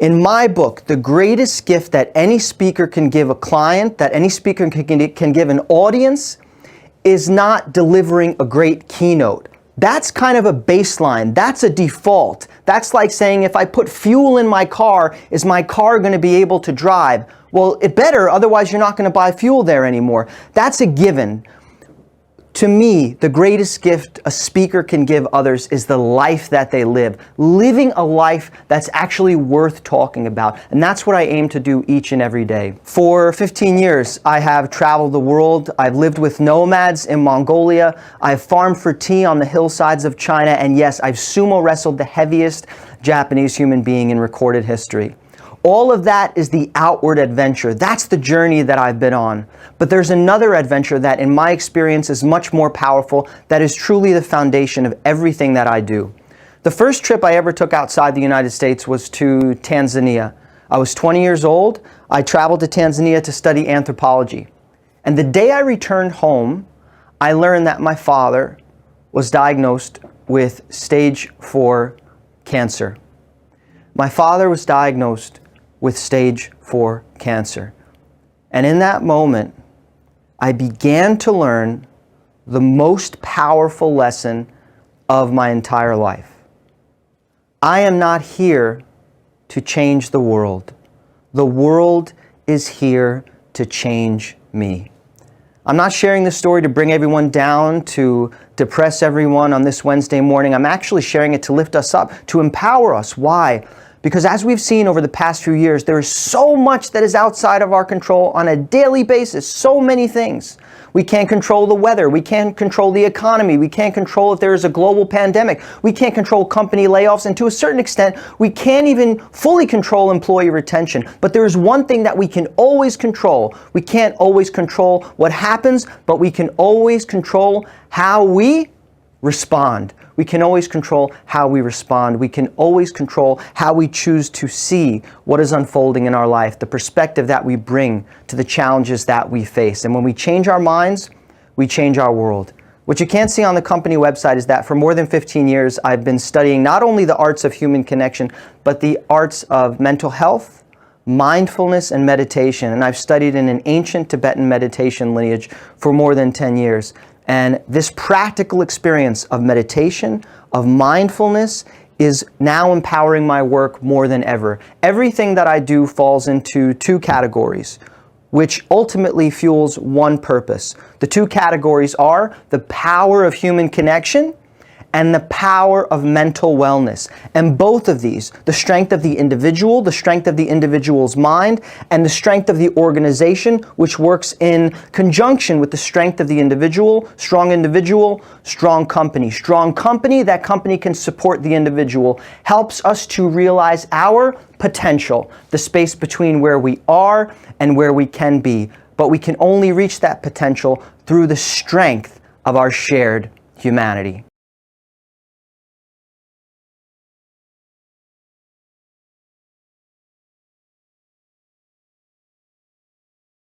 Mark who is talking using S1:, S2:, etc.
S1: In my book, the greatest gift that any speaker can give a client, that any speaker can give an audience, is not delivering a great keynote. That's kind of a baseline. That's a default. That's like saying, if I put fuel in my car, is my car going to be able to drive? Well, it better, otherwise you're not going to buy fuel there anymore. That's a given. To me, the greatest gift a speaker can give others is the life that they live. Living a life that's actually worth talking about. And that's what I aim to do each and every day. For 15 years, I have traveled the world. I've lived with nomads in Mongolia. I've farmed for tea on the hillsides of China. And yes, I've sumo wrestled the heaviest Japanese human being in recorded history. All of that is the outward adventure. That's the journey that I've been on. But there's another adventure that, in my experience, is much more powerful, that is truly the foundation of everything that I do. The first trip I ever took outside the United States was to Tanzania. I was 20 years old. I traveled to Tanzania to study anthropology. And the day I returned home, I learned that my father was diagnosed with stage 4 cancer. My father was diagnosed with stage 4 cancer. And in that moment, I began to learn the most powerful lesson of my entire life. I am not here to change the world. The world is here to change me. I'm not sharing this story to bring everyone down, to depress everyone on this Wednesday morning. I'm actually sharing it to lift us up, to empower us. Why? Because as we've seen over the past few years, there is so much that is outside of our control on a daily basis, so many things. We can't control the weather. We can't control the economy. We can't control if there is a global pandemic. We can't control company layoffs. And to a certain extent, we can't even fully control employee retention. But there is one thing that we can always control. We can't always control what happens, but we can always control how we respond. We can always control how we respond. We can always control how we choose to see what is unfolding in our life, the perspective that we bring to the challenges that we face. And when we change our minds, we change our world. What you can't see on the company website is that for more than 15 years, I've been studying not only the arts of human connection, but the arts of mental health, mindfulness, and meditation. And I've studied in an ancient Tibetan meditation lineage for more than 10 years. And this practical experience of meditation, of mindfulness, is now empowering my work more than ever. Everything that I do falls into two categories, which ultimately fuels one purpose. The two categories are the power of human connection and the power of mental wellness. And both of these, the strength of the individual's mind, and the strength of the organization, which works in conjunction with the strength of the individual, strong company. Strong company, that company can support the individual, helps us to realize our potential, the space between where we are and where we can be. But we can only reach that potential through the strength of our shared humanity.